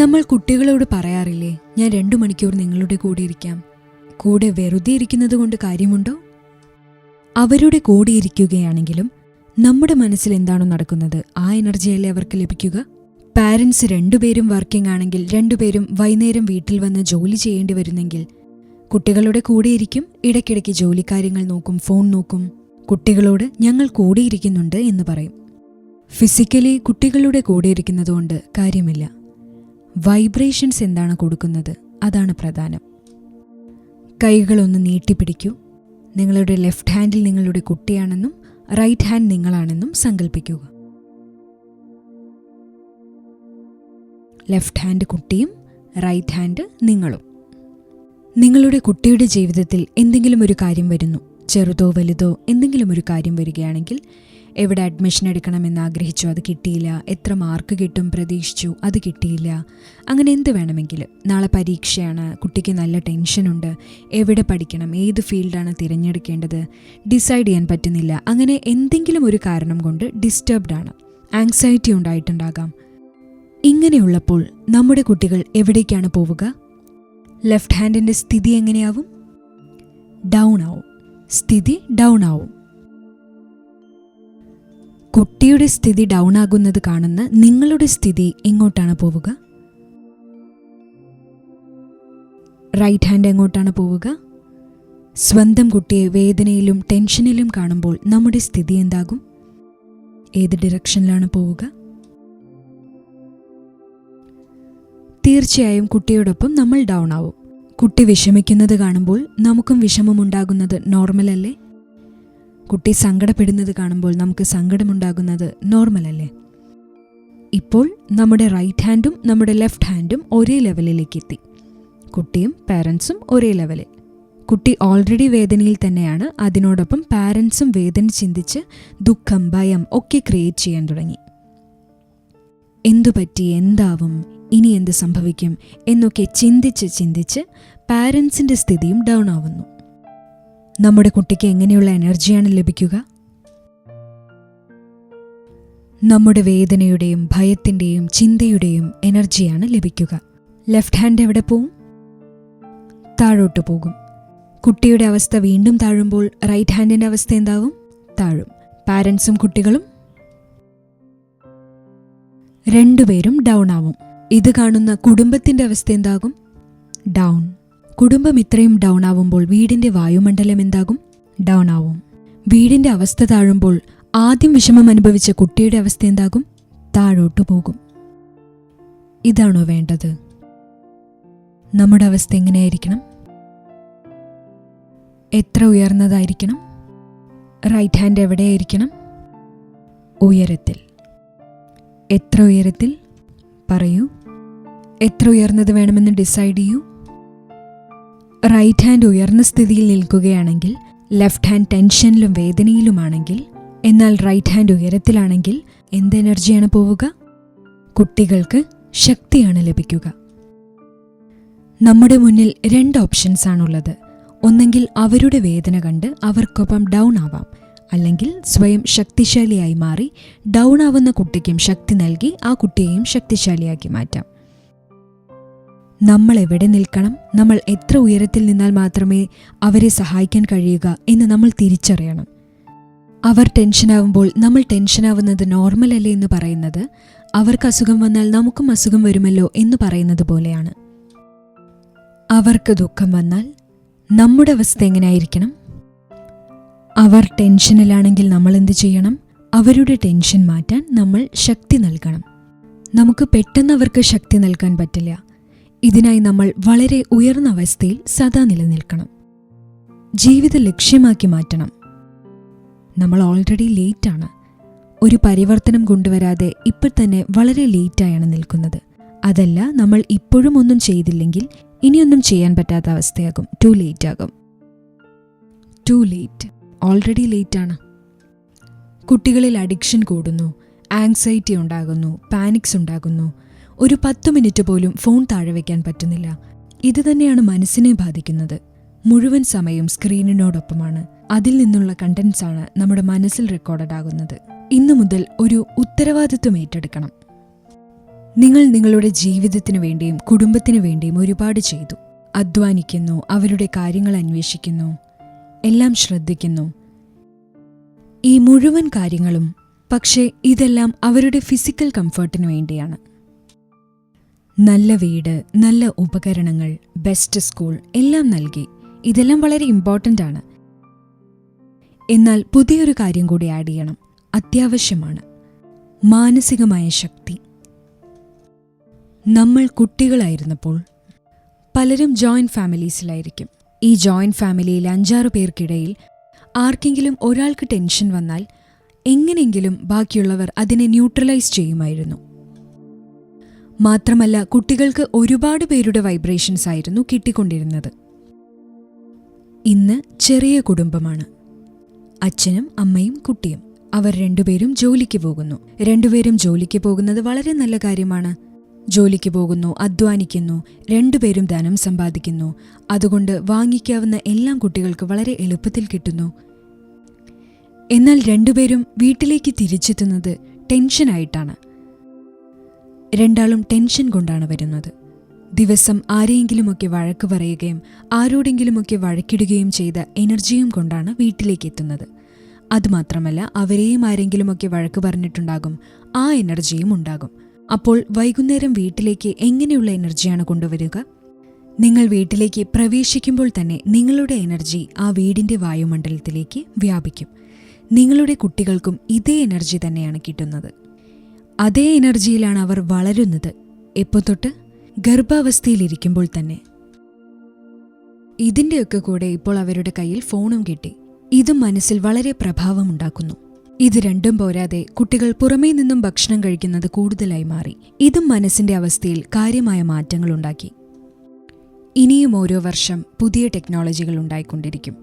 നമ്മൾ കുട്ടികളോട് പറയാറില്ലേ, ഞാൻ 2 മണിക്കൂർ നിങ്ങളുടെ കൂടെ ഇരിക്കാം. കൂടെ വെറുതെ ഇരിക്കുന്നത് കൊണ്ട് കാര്യമുണ്ടോ? അവരുടെ കൂടെ ഇരിക്കുകയാണെങ്കിലും നമ്മുടെ മനസ്സിൽ എന്താണോ നടക്കുന്നത് ആ എനർജിയല്ലേ അവർക്ക് ലഭിക്കുക. പാരൻസ് 2 പേരും വർക്കിംഗ് ആണെങ്കിൽ 2 പേരും വൈകുന്നേരം വീട്ടിൽ വന്ന് ജോലി ചെയ്യേണ്ടി വരുന്നെങ്കിൽ കുട്ടികളുടെ കൂടെ ഇരിക്കും, ഇടയ്ക്കിടയ്ക്ക് ജോലിക്കാര്യങ്ങൾ നോക്കും, ഫോൺ നോക്കും. കുട്ടികളോട് ഞങ്ങൾ കൂടെ ഇരിക്കുന്നുണ്ട് എന്ന് പറയും. ഫിസിക്കലി കുട്ടികളുടെ കൂടെ ഇരിക്കുന്നതുകൊണ്ട് കാര്യമില്ല. വൈബ്രേഷൻസ് എന്താണ് കൊടുക്കുന്നത് അതാണ് പ്രധാനം. കൈകളൊന്ന് നീട്ടിപ്പിടിക്കൂ. നിങ്ങളുടെ ലെഫ്റ്റ് ഹാൻഡിൽ നിങ്ങളുടെ കുട്ടിയാണെന്നും റൈറ്റ് ഹാൻഡ് നിങ്ങളാണെന്നും സങ്കല്പിക്കുക. ലെഫ്റ്റ് ഹാൻഡ് കുട്ടിയും റൈറ്റ് ഹാൻഡ് നിങ്ങളും. നിങ്ങളുടെ കുട്ടിയുടെ ജീവിതത്തിൽ എന്തെങ്കിലും ഒരു കാര്യം വരുന്നു, ചെറുതോ വലുതോ എന്തെങ്കിലും ഒരു കാര്യം വരികയാണെങ്കിൽ, എവിടെ അഡ്മിഷൻ എടുക്കണമെന്ന് ആഗ്രഹിച്ചു അത് കിട്ടിയില്ല, എത്ര മാർക്ക് കിട്ടും പ്രതീക്ഷിച്ചു അത് കിട്ടിയില്ല, അങ്ങനെ എന്ത് വേണമെങ്കിലും, നാളെ പരീക്ഷയാണ്, കുട്ടിക്ക് നല്ല ടെൻഷനുണ്ട്, എവിടെ പഠിക്കണം, ഏത് ഫീൽഡാണ് തിരഞ്ഞെടുക്കേണ്ടത്, ഡിസൈഡ് ചെയ്യാൻ പറ്റുന്നില്ല, അങ്ങനെ എന്തെങ്കിലും ഒരു കാരണം കൊണ്ട് ഡിസ്റ്റർബ്ഡ് ആണ്, ആങ്സൈറ്റി ഉണ്ടായിട്ടുണ്ടാകാം. ഇങ്ങനെയുള്ളപ്പോൾ നമ്മുടെ കുട്ടികൾ എവിടേക്കാണ് പോവുക? ലെഫ്റ്റ് ഹാൻഡിൻ്റെ സ്ഥിതി എങ്ങനെയാവും? ഡൗൺ ആവും. സ്ഥിതി ഡൗൺ ആവും. കുട്ടിയുടെ സ്ഥിതി ഡൗൺ ആകുന്നത് കാണുന്ന നിങ്ങളുടെ സ്ഥിതി എങ്ങോട്ടാണ് പോവുക? റൈറ്റ് ഹാൻഡ് എങ്ങോട്ടാണ് പോവുക? സ്വന്തം കുട്ടിയെ വേദനയിലും ടെൻഷനിലും കാണുമ്പോൾ നമ്മുടെ സ്ഥിതി എന്താകും? ഏത് ഡിറക്ഷനിലാണ് പോവുക? തീർച്ചയായും കുട്ടിയോടൊപ്പം നമ്മൾ ഡൗൺ ആവും. കുട്ടി വിഷമിക്കുന്നത് കാണുമ്പോൾ നമുക്കും വിഷമമുണ്ടാകുന്നത് നോർമലല്ലേ? കുട്ടി സങ്കടപ്പെടുന്നത് കാണുമ്പോൾ നമുക്ക് സങ്കടമുണ്ടാകുന്നത് നോർമലല്ലേ? ഇപ്പോൾ നമ്മുടെ റൈറ്റ് ഹാൻഡും നമ്മുടെ ലെഫ്റ്റ് ഹാൻഡും ഒരേ ലെവലിലേക്ക് എത്തി. കുട്ടിയും പാരൻസും ഒരേ ലെവലിൽ. കുട്ടി ഓൾറെഡി വേദനയിൽ തന്നെയാണ്. അതിനോടൊപ്പം പാരൻസും വേദന ചിന്തിച്ച് ദുഃഖം, ഭയം ഒക്കെ ക്രിയേറ്റ് ചെയ്യാൻ തുടങ്ങി. എന്തുപറ്റി, എന്താവും, ഇനി എന്ത് സംഭവിക്കും എന്നൊക്കെ ചിന്തിച്ച് പാരൻസിൻ്റെ സ്ഥിതിയും ഡൗൺ ആവുന്നു. നമ്മുടെ കുട്ടിക്ക് എങ്ങനെയുള്ള എനർജിയാണ് ലഭിക്കുക? നമ്മുടെ വേദനയുടെയും ഭയത്തിൻ്റെയും ചിന്തയുടെയും എനർജിയാണ് ലഭിക്കുക. ലെഫ്റ്റ് ഹാൻഡ് എവിടെ പോവും? താഴോട്ട് പോകും. കുട്ടിയുടെ അവസ്ഥ വീണ്ടും താഴുമ്പോൾ റൈറ്റ് ഹാൻഡിൻ്റെ അവസ്ഥ എന്താവും? താഴും. പാരൻസും കുട്ടികളും 2 പേരും ഡൗൺ ആവും. ഇത് കാണുന്ന കുടുംബത്തിൻ്റെ അവസ്ഥ എന്താകും? ഡൗൺ. കുടുംബം ഇത്രയും ഡൗൺ ആവുമ്പോൾ വീടിൻ്റെ വായുമണ്ഡലം എന്താകും? ഡൗൺ ആവും. വീടിൻ്റെ അവസ്ഥ താഴുമ്പോൾ ആദ്യം വിഷമം അനുഭവിച്ച കുട്ടിയുടെ അവസ്ഥ എന്താകും? താഴോട്ടു പോകും. ഇതാണോ വേണ്ടത്? നമ്മുടെ അവസ്ഥ എങ്ങനെയായിരിക്കണം? എത്ര ഉയർന്നതായിരിക്കണം? Right hand എവിടെയായിരിക്കണം? ഉയരത്തിൽ. എത്ര ഉയരത്തിൽ? പറയൂ. എത്ര ഉയർന്നത് വേണമെന്ന് ഡിസൈഡ് ചെയ്യൂ. റൈറ്റ് ഹാൻഡ് ഉയർന്ന സ്ഥിതിയിൽ നിൽക്കുകയാണെങ്കിൽ, ലെഫ്റ്റ് ഹാൻഡ് ടെൻഷനിലും വേദനയിലുമാണെങ്കിൽ, എന്നാൽ റൈറ്റ് ഹാൻഡ് ഉയരത്തിലാണെങ്കിൽ എന്ത് എനർജിയാണ് പോവുക? കുട്ടികൾക്ക് ശക്തിയാണ് ലഭിക്കുക. നമ്മുടെ മുന്നിൽ 2 ഓപ്ഷൻസ് ആണുള്ളത്. ഒന്നെങ്കിൽ അവരുടെ വേദന കണ്ട് അവർക്കൊപ്പം ഡൗൺ ആവാം, അല്ലെങ്കിൽ സ്വയം ശക്തിശാലിയായി മാറി ഡൗൺ ആവുന്ന കുട്ടിക്കും ശക്തി നൽകി ആ കുട്ടിയെയും ശക്തിശാലിയാക്കി മാറ്റാം. നമ്മൾ എവിടെ നിൽക്കണം, നമ്മൾ എത്ര ഉയരത്തിൽ നിന്നാൽ മാത്രമേ അവരെ സഹായിക്കാൻ കഴിയുക എന്ന് നമ്മൾ തിരിച്ചറിയണം. അവർ ടെൻഷനാവുമ്പോൾ നമ്മൾ ടെൻഷനാവുന്നത് നോർമൽ അല്ലേ എന്ന് പറയുന്നത് അവർക്ക് അസുഖം വന്നാൽ നമുക്കും അസുഖം വരുമല്ലോ എന്ന് പറയുന്നത് പോലെയാണ്. അവർക്ക് ദുഃഖം വന്നാൽ നമ്മുടെ അവസ്ഥ എങ്ങനെയായിരിക്കണം? അവർ ടെൻഷനിലാണെങ്കിൽ നമ്മൾ എന്ത് ചെയ്യണം? അവരുടെ ടെൻഷൻ മാറ്റാൻ നമ്മൾ ശക്തി നൽകണം. നമുക്ക് പെട്ടെന്ന് അവർക്ക് ശക്തി നൽകാൻ പറ്റില്ല. ഇതിനായി നമ്മൾ വളരെ ഉയർന്ന അവസ്ഥയിൽ സദാ നിലനിൽക്കണം. ജീവിത ലക്ഷ്യമാക്കി മാറ്റണം. നമ്മൾ ഓൾറെഡി ലേറ്റാണ്. ഒരു പരിവർത്തനം കൊണ്ടുവരാതെ ഇപ്പോൾ തന്നെ വളരെ ലേറ്റായാണ് നിൽക്കുന്നത്. അതല്ല, നമ്മൾ ഇപ്പോഴും ഒന്നും ചെയ്തില്ലെങ്കിൽ ഇനിയൊന്നും ചെയ്യാൻ പറ്റാത്ത അവസ്ഥയാകും. ടു ലേറ്റ് ആകും. To late. ഓൾറെഡി ലേറ്റാണ്. കുട്ടികളിൽ അഡിക്ഷൻ കൂടുന്നു, ആങ്സൈറ്റി ഉണ്ടാകുന്നു, പാനിക്സ് ഉണ്ടാകുന്നു. ഒരു 10 മിനിറ്റ് പോലും ഫോൺ താഴെ വയ്ക്കാൻ പറ്റുന്നില്ല. ഇത് തന്നെയാണ് മനസ്സിനെ ബാധിക്കുന്നത്. മുഴുവൻ സമയം സ്ക്രീനിനോടൊപ്പമാണ്. അതിൽ നിന്നുള്ള കണ്ടന്റ്സ് ആണ് നമ്മുടെ മനസ്സിൽ റെക്കോർഡഡ് ആകുന്നത്. ഇന്നു മുതൽ ഒരു ഉത്തരവാദിത്വം ഏറ്റെടുക്കണം. നിങ്ങൾ നിങ്ങളുടെ ജീവിതത്തിനു വേണ്ടിയും കുടുംബത്തിനു വേണ്ടിയും ഒരുപാട് ചെയ്തു. അധ്വാനിക്കുന്നു, അവരുടെ കാര്യങ്ങൾ അന്വേഷിക്കുന്നു, എല്ലാം ശ്രദ്ധിക്കുന്നു. ഈ മുഴുവൻ കാര്യങ്ങളും പക്ഷേ ഇതെല്ലാം അവരുടെ ഫിസിക്കൽ കംഫർട്ടിനു വേണ്ടിയാണ്. നല്ല വീട്, നല്ല ഉപകരണങ്ങൾ, ബെസ്റ്റ് സ്കൂൾ എല്ലാം നൽകി. ഇതെല്ലാം വളരെ ഇമ്പോർട്ടൻ്റ് ആണ്. എന്നാൽ പുതിയൊരു കാര്യം കൂടി ആഡ് ചെയ്യണം, അത്യാവശ്യമാണ്. മാനസികമായ ശക്തി. നമ്മൾ കുട്ടികളായിരുന്നപ്പോൾ പലരും ജോയിന്റ് ഫാമിലീസിലായിരിക്കും. ഈ ജോയിന്റ് ഫാമിലിയിൽ 5-6 പേർക്കിടയിൽ ആർക്കെങ്കിലും ഒരാൾക്ക് ടെൻഷൻ വന്നാൽ എങ്ങനെയെങ്കിലും ബാക്കിയുള്ളവർ അതിനെ ന്യൂട്രലൈസ് ചെയ്യുമായിരുന്നു. മാത്രമല്ല, കുട്ടികൾക്ക് ഒരുപാട് പേരുടെ വൈബ്രേഷൻസ് ആയിരുന്നു കിട്ടിക്കൊണ്ടിരുന്നത്. ഇന്ന് ചെറിയ കുടുംബമാണ്. അച്ഛനും അമ്മയും കുട്ടിയും. അവർ രണ്ടുപേരും ജോലിക്ക് പോകുന്നു. രണ്ടുപേരും ജോലിക്ക് പോകുന്നത് വളരെ നല്ല കാര്യമാണ്. ജോലിക്ക് പോകുന്നു, അധ്വാനിക്കുന്നു, രണ്ടുപേരും ധനം സമ്പാദിക്കുന്നു. അതുകൊണ്ട് വാങ്ങിക്കാവുന്ന എല്ലാം കുട്ടികൾക്ക് വളരെ എളുപ്പത്തിൽ കിട്ടുന്നു. എന്നാൽ രണ്ടുപേരും വീട്ടിലേക്ക് തിരിച്ചെത്തുന്നത് ടെൻഷനായിട്ടാണ്. രണ്ടാളും ടെൻഷൻ കൊണ്ടാണ് വരുന്നത്. ദിവസം ആരെയെങ്കിലുമൊക്കെ വഴക്ക് പറയുകയും ആരോടെങ്കിലുമൊക്കെ വഴക്കിടുകയും ചെയ്ത എനർജിയും കൊണ്ടാണ് വീട്ടിലേക്ക് എത്തുന്നത്. അതുമാത്രമല്ല, അവരെയും ആരെങ്കിലുമൊക്കെ വഴക്ക് പറഞ്ഞിട്ടുണ്ടാകും, ആ എനർജിയും ഉണ്ടാകും. അപ്പോൾ വൈകുന്നേരം വീട്ടിലേക്ക് എങ്ങനെയുള്ള എനർജിയാണ് കൊണ്ടുവരിക? നിങ്ങൾ വീട്ടിലേക്ക് പ്രവേശിക്കുമ്പോൾ തന്നെ നിങ്ങളുടെ എനർജി ആ വീടിന്റെ വായുമണ്ഡലത്തിലേക്ക് വ്യാപിക്കും. നിങ്ങളുടെ കുട്ടികൾക്കും ഇതേ എനർജി തന്നെയാണ് കിട്ടുന്നത്. അതേ എനർജിയിലാണ് അവർ വളരുന്നത്. എപ്പോൾ തൊട്ട്? ഗർഭാവസ്ഥയിലിരിക്കുമ്പോൾ തന്നെ. ഇതിൻ്റെയൊക്കെ കൂടെ ഇപ്പോൾ അവരുടെ കയ്യിൽ ഫോണും കിട്ടി. ഇതും മനസ്സിൽ വളരെ പ്രഭാവമുണ്ടാക്കുന്നു. ഇത് രണ്ടും പോരാതെ കുട്ടികൾ പുറമേ നിന്നും ഭക്ഷണം കഴിക്കുന്നത് കൂടുതലായി മാറി. ഇതും മനസ്സിന്റെ അവസ്ഥയിൽ കാര്യമായ മാറ്റങ്ങളുണ്ടാക്കി. ഇനിയും ഓരോ വർഷം പുതിയ ടെക്നോളജികൾ ഉണ്ടായിക്കൊണ്ടിരിക്കും.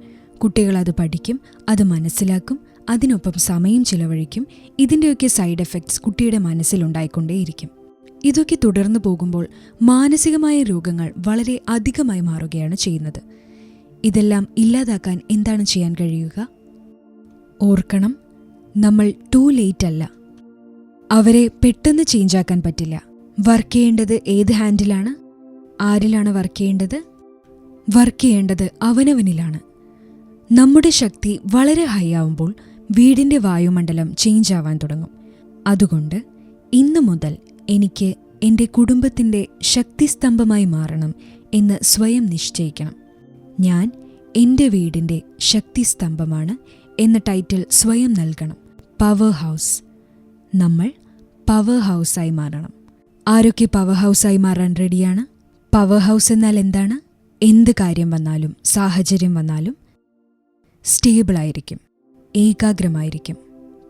കുട്ടികൾ അത് പഠിക്കും, അത് മനസ്സിലാക്കും, അതിനൊപ്പം സമയം ചിലവഴിക്കും. ഇതിൻ്റെയൊക്കെ സൈഡ് എഫക്ട്സ് കുട്ടിയുടെ മനസ്സിലുണ്ടായിക്കൊണ്ടേയിരിക്കും. ഇതൊക്കെ തുടർന്നു പോകുമ്പോൾ മാനസികമായ രോഗങ്ങൾ വളരെ അധികമായി മാറുകയാണ് ചെയ്യുന്നത്. ഇതെല്ലാം ഇല്ലാതാക്കാൻ എന്താണ് ചെയ്യാൻ കഴിയുക? ഓർക്കണം, നമ്മൾ ടൂ ലേറ്റ് അല്ല. അവരെ പെട്ടെന്ന് ചേഞ്ചാക്കാൻ പറ്റില്ല. വർക്ക് ചെയ്യേണ്ടത് ഏത് ഹാൻഡിലാണ്? ആരിലാണ് വർക്ക് ചെയ്യേണ്ടത്? വർക്ക് ചെയ്യേണ്ടത് അവനവനിലാണ്. നമ്മുടെ ശക്തി വളരെ ഹൈ ആവുമ്പോൾ വീടിന്റെ വായുമണ്ഡലം ചേഞ്ച് ആവാൻ തുടങ്ങും. അതുകൊണ്ട് ഇന്നു മുതൽ എനിക്ക് എൻ്റെ കുടുംബത്തിൻ്റെ ശക്തിസ്തംഭമായി മാറണം എന്ന് സ്വയം നിശ്ചയിക്കണം. ഞാൻ എൻ്റെ വീടിൻ്റെ ശക്തിസ്തംഭമാണ് എന്ന ടൈറ്റിൽ സ്വയം നൽകണം. Power house. നമ്മൾ പവർ ഹൗസായി മാറണം. ആരൊക്കെ പവർ ഹൗസായി മാറാൻ റെഡിയാണ്? പവർ ഹൗസ് എന്നാൽ എന്താണ്? എന്ത് കാര്യം വന്നാലും സാഹചര്യം വന്നാലും സ്റ്റേബിളായിരിക്കും, ഏകാഗ്രമായിരിക്കും,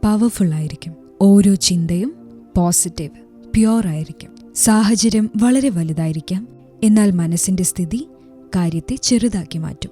പവർഫുള്ളായിരിക്കും. ഓരോ ചിന്തയും പോസിറ്റീവ്, പ്യുവറായിരിക്കും. സാഹചര്യം വളരെ വലുതായിരിക്കാം, എന്നാൽ മനസ്സിന്റെ സ്ഥിതി കാര്യത്തെ ചെറുതാക്കി മാറ്റും.